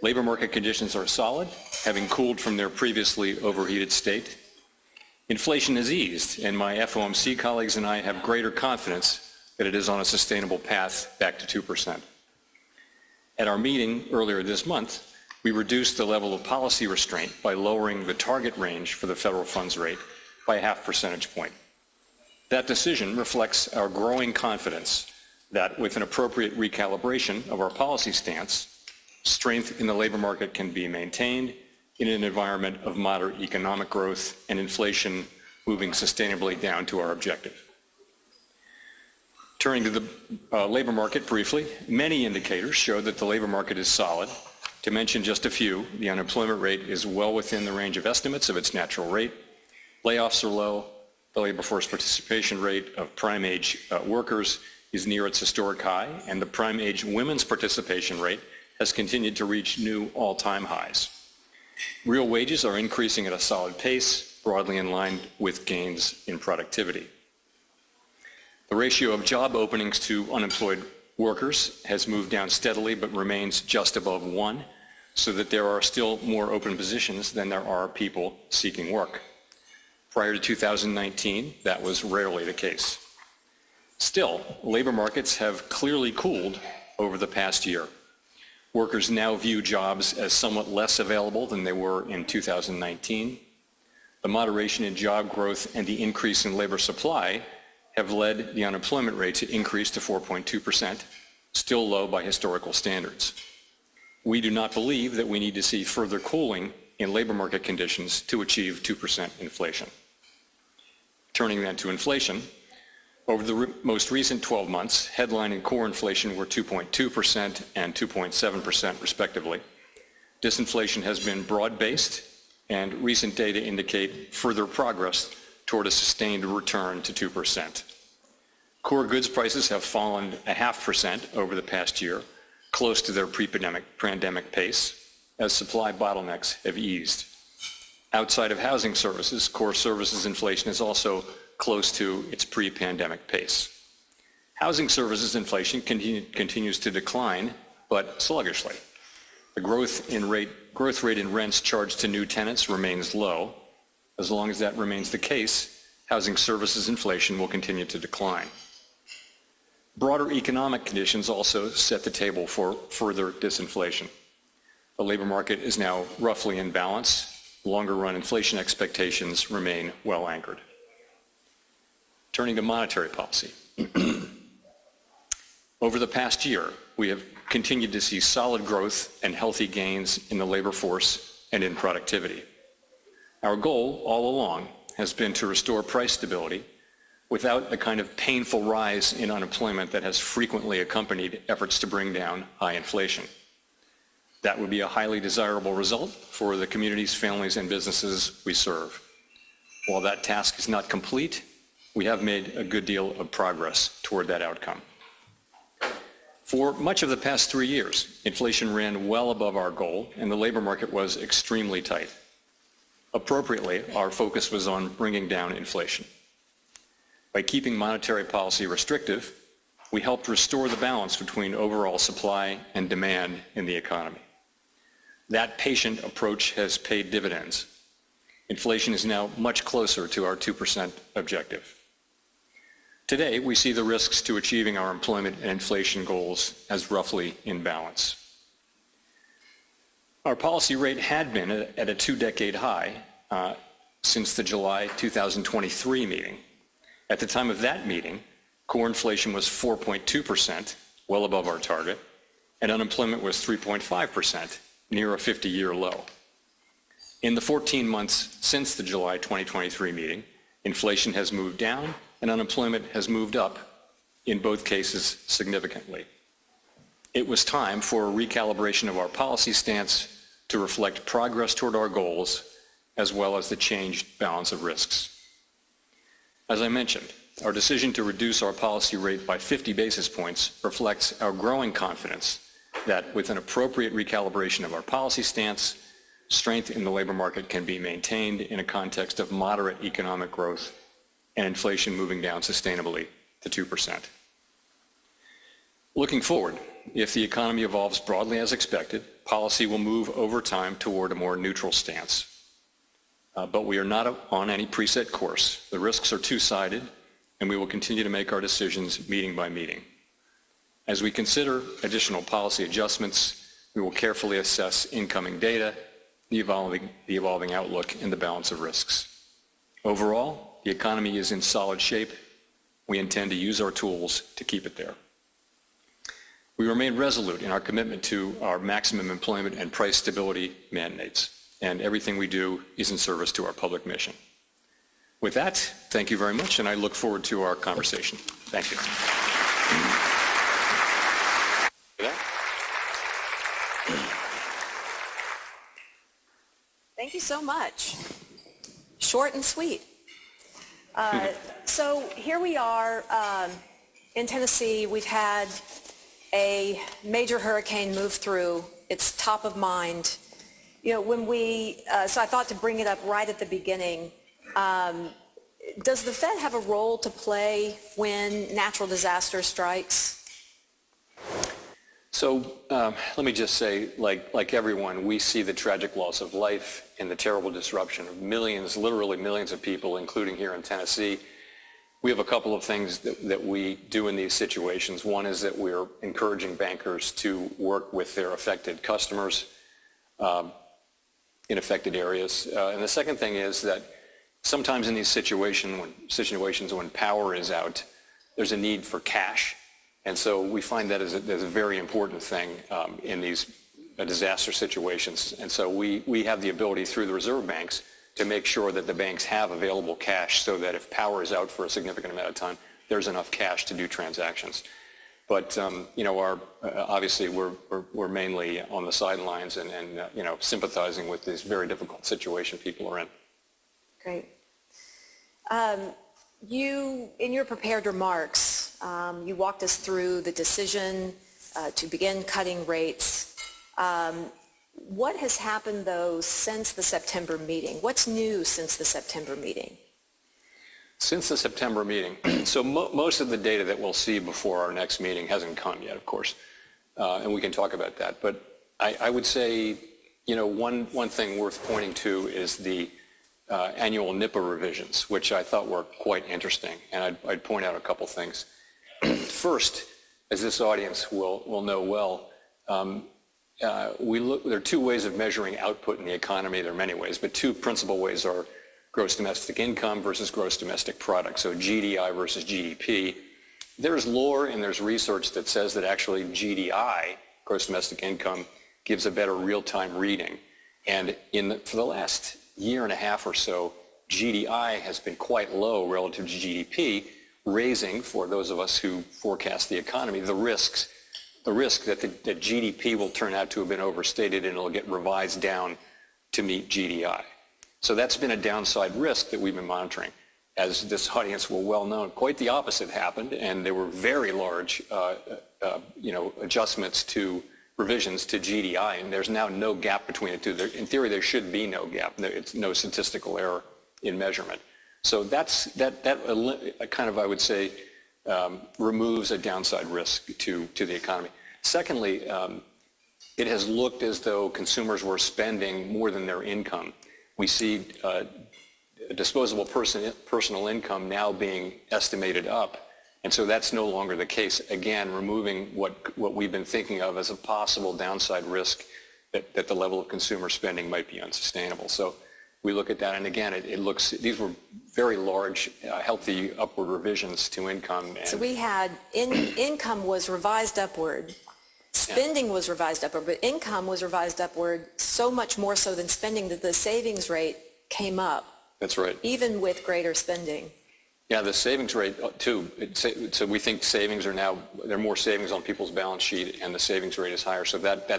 Labor market conditions are solid, having cooled from their previously overheated state. Inflation has eased, and my FOMC colleagues and I have greater confidence that it is on a sustainable path back to 2%. At our meeting earlier this month, we reduced the level of policy restraint by lowering the target range for the federal funds rate by a half percentage point. That decision reflects our growing confidence that with an appropriate recalibration of our policy stance, strength in the labor market can be maintained in an environment of moderate economic growth and inflation moving sustainably down to our objective. Turning to the labor market briefly, many indicators show that the labor market is solid. To mention just a few, the unemployment rate is well within the range of estimates of its natural rate. Layoffs are low. The labor force participation rate of prime age workers is near its historic high, and the prime age women's participation rate has continued to reach new all-time highs. Real wages are increasing at a solid pace, broadly in line with gains in productivity. The ratio of job openings to unemployed workers has moved down steadily but remains just above 1, so that there are still more open positions than there are people seeking work. Prior to 2019, that was rarely the case. Still, labor markets have clearly cooled over the past year. Workers now view jobs as somewhat less available than they were in 2019. The moderation in job growth and the increase in labor supply have led the unemployment rate to increase to 4.2%, still low by historical standards. We do not believe that we need to see further cooling in labor market conditions to achieve 2% inflation. Turning then to inflation, over the most recent 12 months, headline and core inflation were 2.2% and 2.7% respectively. Disinflation has been broad-based, and recent data indicate further progress toward a sustained return to 2%. Core goods prices have fallen 0.5% over the past year, close to their pre-pandemic pace, as supply bottlenecks have eased. Outside of housing services, core services inflation is also close to its pre-pandemic pace. Housing services inflation continues to decline, but sluggishly. The growth rate in rents charged to new tenants remains low. As long as that remains the case, housing services inflation will continue to decline. Broader economic conditions also set the table for further disinflation. The labor market is now roughly in balance. Longer-run inflation expectations remain well anchored. Turning to monetary policy. Over the past year, we have continued to see solid growth and healthy gains in the labor force and in productivity. Our goal all along has been to restore price stability without the kind of painful rise in unemployment that has frequently accompanied efforts to bring down high inflation. That would be a highly desirable result for the communities, families, and businesses we serve. While that task is not complete, we have made a good deal of progress toward that outcome. For much of the past 3 years, inflation ran well above our goal, and the labor market was extremely tight. Appropriately, our focus was on bringing down inflation. By keeping monetary policy restrictive, we helped restore the balance between overall supply and demand in the economy. That patient approach has paid dividends. Inflation is now much closer to our 2% objective. Today, we see the risks to achieving our employment and inflation goals as roughly in balance. Our policy rate had been at a 2-decade high since the July 2023 meeting. At the time of that meeting, core inflation was 4.2%, well above our target, and unemployment was 3.5%, near a 50-year low. In the 14 months since the July 2023 meeting, inflation has moved down and unemployment has moved up, in both cases significantly. It was time for a recalibration of our policy stance to reflect progress toward our goals, as well as the changed balance of risks. As I mentioned, our decision to reduce our policy rate by 50 basis points reflects our growing confidence that with an appropriate recalibration of our policy stance, strength in the labor market can be maintained in a context of moderate economic growth and inflation moving down sustainably to 2%. Looking forward, if the economy evolves broadly as expected, Policy will move over time toward a more neutral stance. But we are not on any preset course. The risks are two-sided, and we will continue to make our decisions meeting by meeting. As we consider additional policy adjustments, we will carefully assess incoming data, the evolving outlook, and the balance of risks. Overall, the economy is in solid shape. We intend to use our tools to keep it there. We remain resolute in our commitment to our maximum employment and price stability mandates, and everything we do is in service to our public mission. With that, thank you very much, and I look forward to our conversation. Thank you. Thank you so much. Short and sweet. So here we are in Tennessee. We've had a major hurricane move through. It's top of mind. You know, when so I thought to bring it up right at the beginning. Does the Fed have a role to play when natural disaster strikes? So let me just say, like everyone, we see the tragic loss of life and the terrible disruption of millions, literally millions of people, including here in Tennessee. We have a couple of things that we do in these situations. One is that we're encouraging bankers to work with their affected customers in affected areas. And the second thing is that sometimes in these situations when power is out, there's a need for cash. And so we find that as a very important thing in these disaster situations. And so we have the ability through the reserve banks to make sure that the banks have available cash so that if power is out for a significant amount of time, there's enough cash to do transactions. But, you know, obviously we're mainly on the sidelines and you know, sympathizing with this very difficult situation people are in. Great. You, in your prepared remarks, you walked us through the decision to begin cutting rates. What has happened, though, since the September meeting? What's new since the September meeting? Since the September meeting, so most of the data that we'll see before our next meeting hasn't come yet, of course, and we can talk about that. But I would say, you know, one thing worth pointing to is the annual NIPA revisions, which I thought were quite interesting, and I'd point out a couple things. First, as this audience will know well, there are two ways of measuring output in the economy. There are many ways, but two principal ways are gross domestic income versus gross domestic product, so GDI versus GDP. There's lore and there's research that says that actually GDI, gross domestic income, gives a better real-time reading. And for the last year and a half or so, GDI has been quite low relative to GDP, raising, for those of us who forecast the economy, the risk that that GDP will turn out to have been overstated and it'll get revised down to meet GDI. So that's been a downside risk that we've been monitoring. As this audience will well know, quite the opposite happened, and there were very large you know, adjustments to revisions to GDI, and there's now no gap between the two. In theory, there should be no gap. It's no statistical error in measurement. So that kind of, I would say, removes a downside risk to the economy. Secondly, it has looked as though consumers were spending more than their income. We see disposable personal income now being estimated up. And so that's no longer the case. Again, removing what we've been thinking of as a possible downside risk that the level of consumer spending might be unsustainable. So we look at that, and again, these were very large, healthy upward revisions to income. So we had income was revised upward, spending was revised upward, but income was revised upward so much more so than spending that the savings rate came up. That's right. Even with greater spending. Yeah, the savings rate too. So we think savings are now, there are more savings on people's balance sheet, and the savings rate is higher. So that